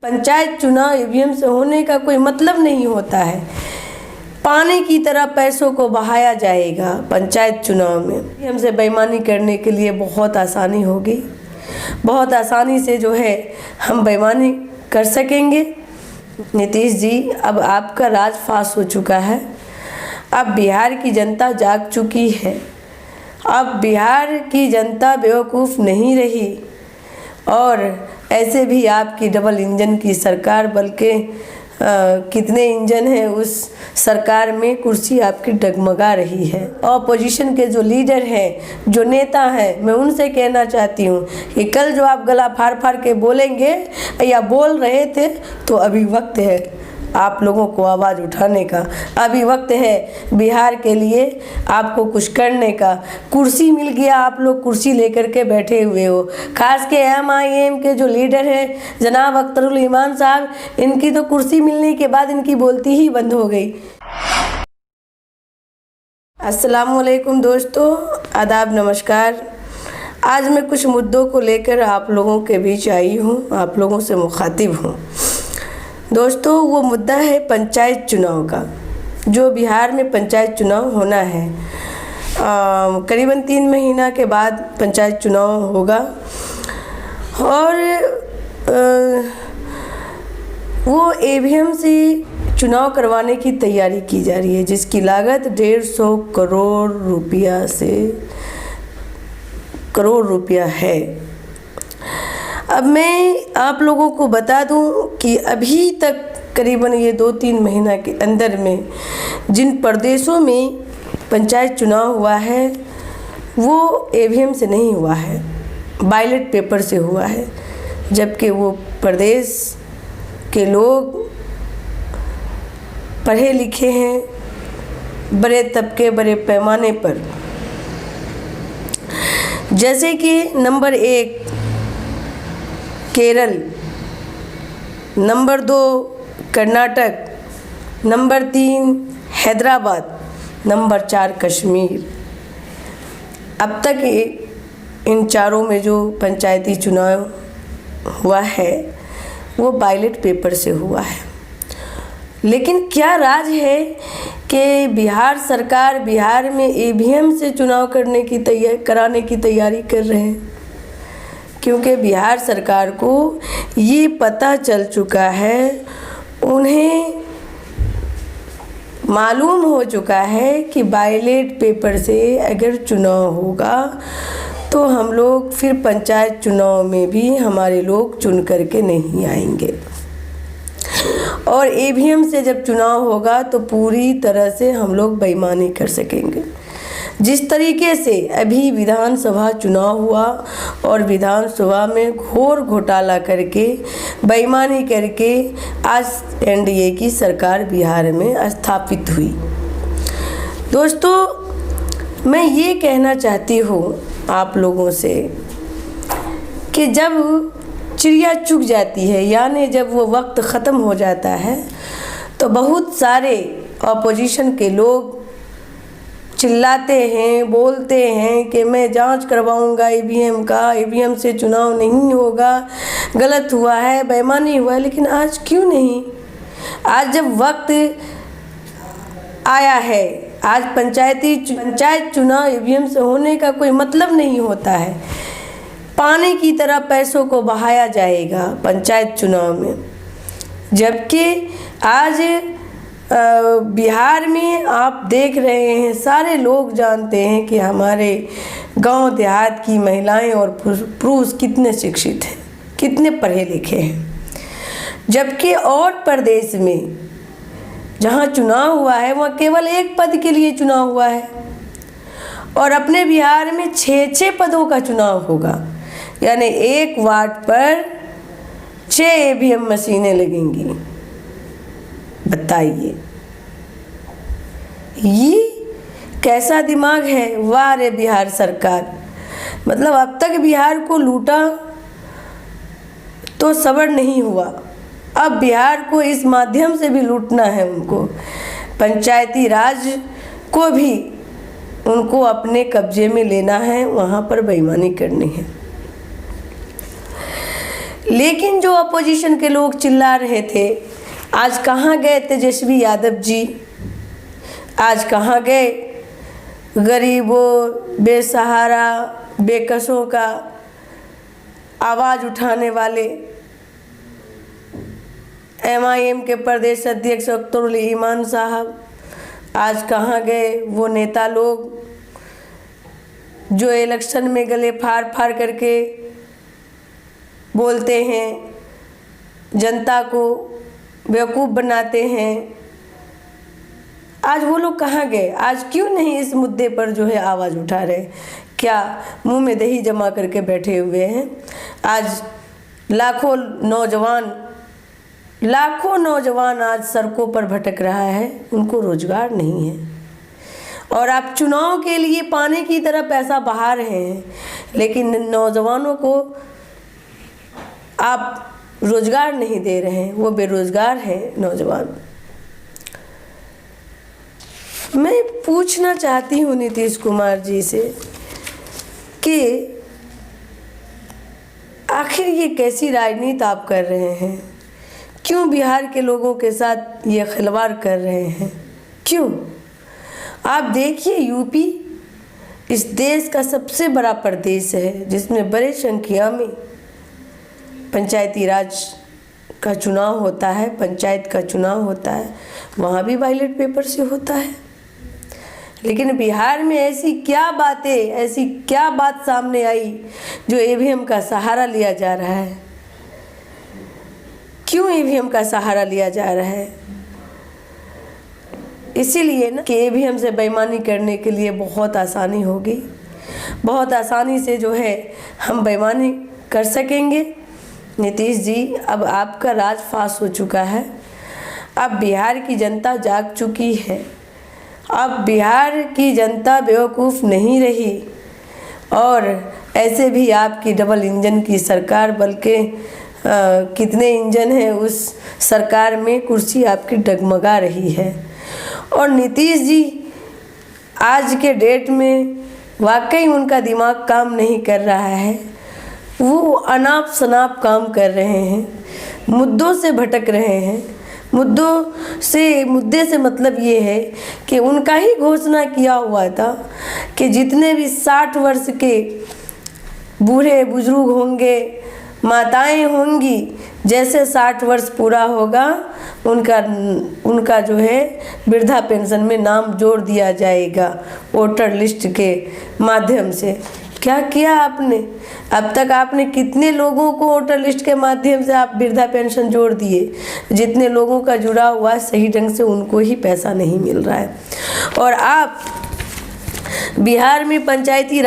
पंचायत चुनाव ईवीएम से होने का कोई मतलब नहीं होता है। पानी की तरह पैसों को बहाया जाएगा पंचायत चुनाव में। ईवीएम से बेईमानी करने के लिए बहुत आसानी होगी, बहुत आसानी से जो है हम बेईमानी कर सकेंगे। नीतीश जी, अब आपका राज फाश हो चुका है। अब बिहार की जनता जाग चुकी है। अब बिहार की जनता बेवकूफ़ नहीं रही और ऐसे भी आपकी डबल इंजन की सरकार, बल्कि कितने इंजन हैं उस सरकार में, कुर्सी आपकी डगमगा रही है। ऑपोजिशन के जो लीडर हैं, जो नेता हैं, मैं उनसे कहना चाहती हूँ कि कल जो आप गला फाड़ फाड़ के बोलेंगे या बोल रहे थे, तो अभी वक्त है आप लोगों को आवाज़ उठाने का। अभी वक्त है बिहार के लिए आपको कुछ करने का। कुर्सी मिल गया, आप लोग कुर्सी लेकर के बैठे हुए हो। खास के MIM के जो लीडर हैं जनाब अख्तरुल ईमान साहब, इनकी तो कुर्सी मिलने के बाद इनकी बोलती ही बंद हो गई। अस्सलामुअलैकुम दोस्तों, आदाब, नमस्कार। आज मैं कुछ मुद्दों को लेकर आप लोगों के बीच आई हूँ, आप लोगों से मुखातिब हूँ। दोस्तों, वो मुद्दा है पंचायत चुनाव का, जो बिहार में पंचायत चुनाव होना है। करीबन 3 महीना के बाद पंचायत चुनाव होगा और वो ईवीएम से चुनाव करवाने की तैयारी की जा रही है, जिसकी लागत 150 करोड़ रुपया है। अब मैं आप लोगों को बता दूं कि अभी तक करीबन ये 2-3 महीना के अंदर में जिन प्रदेशों में पंचायत चुनाव हुआ है वो ईवीएम से नहीं हुआ है, बैलेट पेपर से हुआ है। जबकि वो प्रदेश के लोग पढ़े लिखे हैं, बड़े तबके, बड़े पैमाने पर। जैसे कि number 1 Kerala, number 2 Karnataka, number 3 Hyderabad, number 4 Kashmir. अब तक इन चारों में जो पंचायती चुनाव हुआ है वो बैलेट पेपर से हुआ है। लेकिन क्या राज है कि बिहार सरकार बिहार में ईवीएम से चुनाव कराने की तैयारी कर रहे हैं? क्योंकि बिहार सरकार को ये पता चल चुका है, उन्हें मालूम हो चुका है कि बैलेट पेपर से अगर चुनाव होगा तो हम लोग फिर पंचायत चुनाव में भी हमारे लोग चुन करके नहीं आएंगे। और ईवीएम से जब चुनाव होगा तो पूरी तरह से हम लोग बेईमानी कर सकेंगे। जिस तरीके से अभी विधानसभा चुनाव हुआ और विधानसभा में घोर घोटाला करके, बेईमानी करके आज NDA की सरकार बिहार में स्थापित हुई। दोस्तों, मैं ये कहना चाहती हूँ आप लोगों से कि जब चिड़िया चुग जाती है, यानी जब वो वक्त ख़त्म हो जाता है, तो बहुत सारे ऑपोजिशन के लोग चिल्लाते हैं, बोलते हैं कि मैं जांच करवाऊंगा ईवीएम का, ईवीएम से चुनाव नहीं होगा, गलत हुआ है, बेईमानी हुआ है। लेकिन आज क्यों नहीं? आज जब वक्त आया है, आज पंचायत चुनाव ईवीएम से होने का कोई मतलब नहीं होता है। पानी की तरह पैसों को बहाया जाएगा पंचायत चुनाव में। जबकि आज बिहार में आप देख रहे हैं, सारे लोग जानते हैं कि हमारे गांव देहात की महिलाएं और पुरुष कितने शिक्षित हैं, कितने पढ़े लिखे हैं। जबकि और प्रदेश में जहां चुनाव हुआ है वहाँ केवल 1 पद के लिए चुनाव हुआ है और अपने बिहार में 6 पदों का चुनाव होगा। यानी 1 वार्ड पर 6 ईवीएम मशीनें लगेंगी। बताइए ये कैसा दिमाग है? वाह रे बिहार सरकार! मतलब अब तक बिहार को लूटा तो सब्र नहीं हुआ, अब बिहार को इस माध्यम से भी लूटना है उनको। पंचायती राज को भी उनको अपने कब्जे में लेना है, वहाँ पर बेईमानी करनी है। लेकिन जो अपोजिशन के लोग चिल्ला रहे थे, आज कहाँ गए तेजस्वी यादव जी? आज कहाँ गए गरीबों, बेसहारा, बेकसों का आवाज़ उठाने वाले MIM के प्रदेश अध्यक्ष अख्तरुल ईमान साहब? आज कहाँ गए वो नेता लोग जो इलेक्शन में गले फाड़ फाड़ करके बोलते हैं, जनता को बेवकूफ़ बनाते हैं? आज वो लोग कहाँ गए? आज क्यों नहीं इस मुद्दे पर जो है आवाज़ उठा रहे? क्या मुंह में दही जमा करके बैठे हुए हैं? आज लाखों नौजवान आज सड़कों पर भटक रहा है, उनको रोजगार नहीं है। और आप चुनाव के लिए पानी की तरह पैसा बहा रहे हैं, लेकिन नौजवानों को आप रोजगार नहीं दे रहे हैं, वो बेरोजगार हैं नौजवान। मैं पूछना चाहती हूँ नीतीश कुमार जी से कि आखिर ये कैसी राजनीति आप कर रहे हैं? क्यों बिहार के लोगों के साथ ये खिलवाड़ कर रहे हैं? क्यों? आप देखिए, यूपी इस देश का सबसे बड़ा प्रदेश है जिसमें बड़े संख्या में पंचायती राज का चुनाव होता है, पंचायत का चुनाव होता है, वहाँ भी बैलेट पेपर से होता है। लेकिन बिहार में ऐसी क्या बात सामने आई जो EVM का सहारा लिया जा रहा है? क्यों EVM का सहारा लिया जा रहा है? इसीलिए ना कि EVM से बेईमानी करने के लिए बहुत आसानी होगी, बहुत आसानी से जो है हम बेईमानी कर सकेंगे। नीतीश जी, अब आपका राज फाश हो चुका है, अब बिहार की जनता जाग चुकी है, अब बिहार की जनता बेवकूफ़ नहीं रही। और ऐसे भी आपकी डबल इंजन की सरकार, बल्कि कितने इंजन हैं उस सरकार में, कुर्सी आपकी डगमगा रही है। और नीतीश जी आज के डेट में वाकई उनका दिमाग काम नहीं कर रहा है, वो अनाप शनाप काम कर रहे हैं, मुद्दों से भटक रहे हैं। मुद्दे से मतलब ये है कि उनका ही घोषणा किया हुआ था कि जितने भी 60 वर्ष के बूढ़े बुजुर्ग होंगे, माताएं होंगी, जैसे 60 वर्ष पूरा होगा उनका जो है वृद्धा पेंशन में नाम जोड़ दिया जाएगा वोटर लिस्ट के माध्यम से। क्या किया आपने? अब तक आपने कितने लोगों को वोटर लिस्ट के माध्यम से आप वृद्धा पेंशन जोड़ दिए? जितने लोगों का जुड़ा हुआ है सही ढंग से उनको ही पैसा नहीं मिल रहा है। और आप बिहार में पंचायती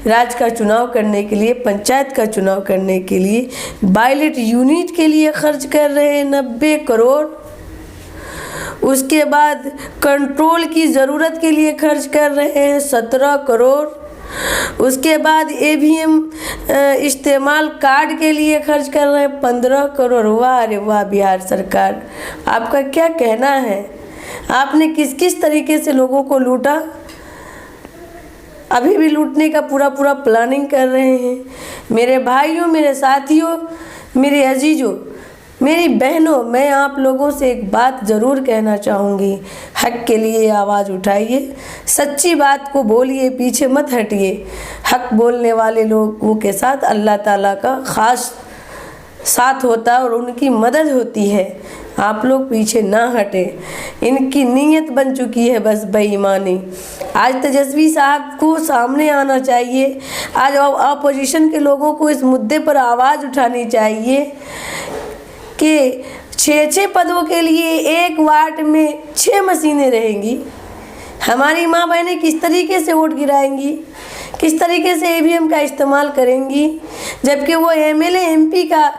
राज का चुनाव करने के लिए, पंचायत का चुनाव करने के लिए बैलेट यूनिट के लिए खर्च कर रहे हैं 90 करोड़। उसके बाद कंट्रोल की ज़रूरत के लिए खर्च कर रहे हैं 17 करोड़। उसके बाद EVM इस्तेमाल कार्ड के लिए खर्च कर रहे हैं 15 करोड़। वाह रे वाह बिहार सरकार, आपका क्या कहना है? आपने किस किस तरीके से लोगों को लूटा? अभी भी लूटने का पूरा प्लानिंग कर रहे हैं। मेरे भाइयों, मेरे साथियों, मेरे अजीजों, मेरी बहनों, मैं आप लोगों से एक बात ज़रूर कहना चाहूँगी। हक के लिए आवाज़ उठाइए, सच्ची बात को बोलिए, पीछे मत हटिए। हक बोलने वाले लोगों के साथ अल्लाह ताला का ख़ास साथ होता है और उनकी मदद होती है। आप लोग पीछे ना हटें। इनकी नीयत बन चुकी है बस बेईमानी। आज तेजस्वी साहब को सामने आना चाहिए। आज अपोजिशन के लोगों को इस मुद्दे पर आवाज़ उठानी चाहिए कि 6 पदों के लिए एक वार्ड में 6 मशीनें रहेंगी। हमारी माँ बहनें किस तरीके से वोट गिराएंगी, किस तरीके से EVM का इस्तेमाल करेंगी, जबकि वो MLA MP का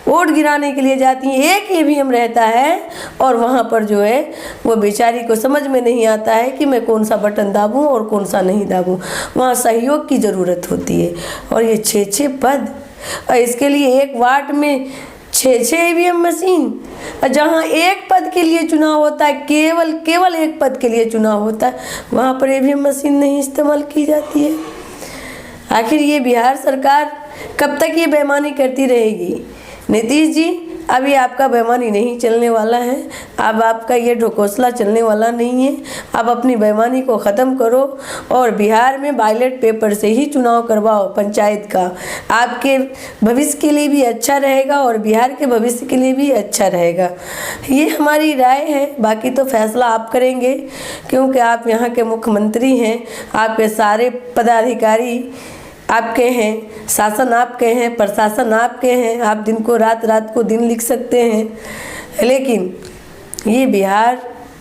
वोट गिराने के लिए जाती हैं। एक EVM रहता है और वहाँ पर जो है वो बेचारी को समझ में नहीं आता है कि मैं कौन सा बटन दाबूँ और कौन सा नहीं दाबूँ। वहाँ सहयोग की ज़रूरत होती है। और ये 6 पद, और इसके लिए एक वार्ड में 6 EVM मशीन, जहाँ एक पद के लिए चुनाव होता है, केवल एक पद के लिए चुनाव होता है, वहाँ पर EVM मशीन नहीं इस्तेमाल की जाती है। आखिर ये बिहार सरकार कब तक ये बेईमानी करती रहेगी? नीतीश जी, अभी आपका बेईमानी नहीं चलने वाला है, अब आपका ये ढकोसला चलने वाला नहीं है। आप अपनी बेईमानी को ख़त्म करो और बिहार में बैलेट पेपर से ही चुनाव करवाओ पंचायत का। आपके भविष्य के लिए भी अच्छा रहेगा और बिहार के भविष्य के लिए भी अच्छा रहेगा। ये हमारी राय है, बाकी तो फैसला आप करेंगे, क्योंकि आप यहाँ के मुख्यमंत्री हैं, आपके सारे पदाधिकारी आपके हैं, शासन आपके हैं, प्रशासन आपके हैं, आप दिन को रात, रात को दिन लिख सकते हैं। लेकिन ये बिहार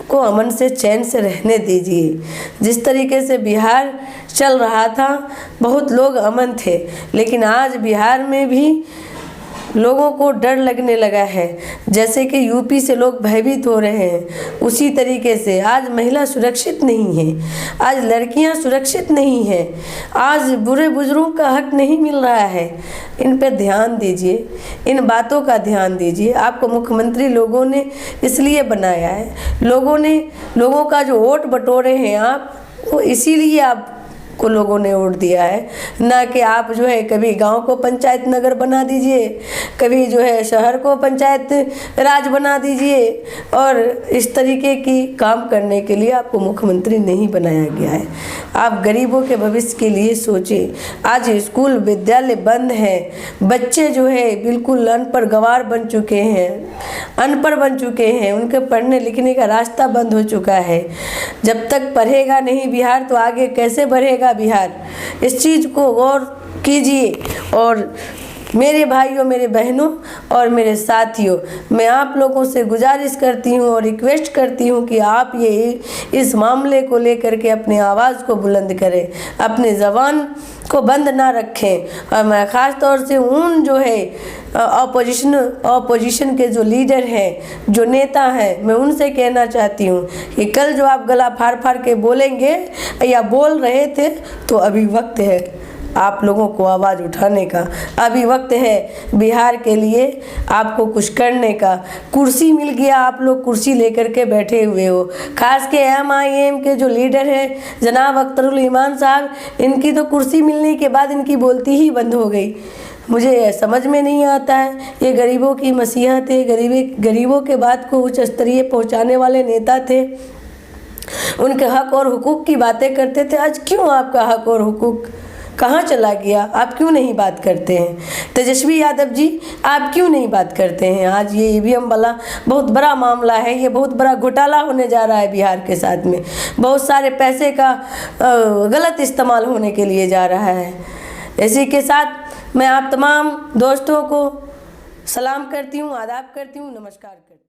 को अमन से चैन से रहने दीजिए। जिस तरीके से बिहार चल रहा था, बहुत लोग अमन थे, लेकिन आज बिहार में भी लोगों को डर लगने लगा है। जैसे कि यूपी से लोग भयभीत हो रहे हैं, उसी तरीके से आज महिला सुरक्षित नहीं है, आज लड़कियां सुरक्षित नहीं हैं, आज बुरे बुजुर्गों का हक नहीं मिल रहा है। इन पर ध्यान दीजिए, इन बातों का ध्यान दीजिए। आपको मुख्यमंत्री लोगों ने इसलिए बनाया है, लोगों का जो वोट बटोरे हैं आप, वो इसीलिए आप को लोगों ने वोट दिया है, ना कि आप जो है कभी गांव को पंचायत नगर बना दीजिए, कभी जो है शहर को पंचायत राज बना दीजिए। और इस तरीके की काम करने के लिए आपको मुख्यमंत्री नहीं बनाया गया है। आप गरीबों के भविष्य के लिए सोचें। आज स्कूल विद्यालय बंद हैं, बच्चे जो है बिल्कुल अनपढ़ गंवार बन चुके हैं, अनपढ़ बन चुके हैं, उनके पढ़ने लिखने का रास्ता बंद हो चुका है। जब तक पढ़ेगा नहीं बिहार, तो आगे कैसे बढ़ेगा बिहार? इस चीज़ को गौर कीजिए। और मेरे भाइयों, मेरे बहनों और मेरे साथियों, मैं आप लोगों से गुजारिश करती हूँ और रिक्वेस्ट करती हूँ कि आप ये इस मामले को लेकर के अपनी आवाज़ को बुलंद करें, अपने ज़बान को बंद ना रखें। और मैं ख़ास तौर से उन जो है ऑपोजिशन के जो लीडर हैं, जो नेता हैं, मैं उनसे कहना चाहती हूँ कि कल जो आप गला फाड़ फाड़ के बोलेंगे या बोल रहे थे, तो अभी वक्त है आप लोगों को आवाज़ उठाने का। अभी वक्त है बिहार के लिए आपको कुछ करने का। कुर्सी मिल गया, आप लोग कुर्सी लेकर के बैठे हुए हो। खास के MIM के जो लीडर हैं जनाब अख्तरुल ईमान साहब, इनकी तो कुर्सी मिलने के बाद इनकी बोलती ही बंद हो गई। मुझे समझ में नहीं आता है, ये गरीबों की मसीहा थे, गरीबों के बात को उच्च स्तरीय पहुँचाने वाले नेता थे, उनके हक और हुकूक की बातें करते थे। आज क्यों आपका हक और हुकूक कहाँ चला गया? आप क्यों नहीं बात करते हैं? तेजस्वी यादव जी, आप क्यों नहीं बात करते हैं? आज ये EVM वाला बहुत बड़ा मामला है, ये बहुत बड़ा घोटाला होने जा रहा है बिहार के साथ में। बहुत सारे पैसे का गलत इस्तेमाल होने के लिए जा रहा है। इसी के साथ मैं आप तमाम दोस्तों को सलाम करती हूँ, आदाब करती हूँ, नमस्कार करती हूँ।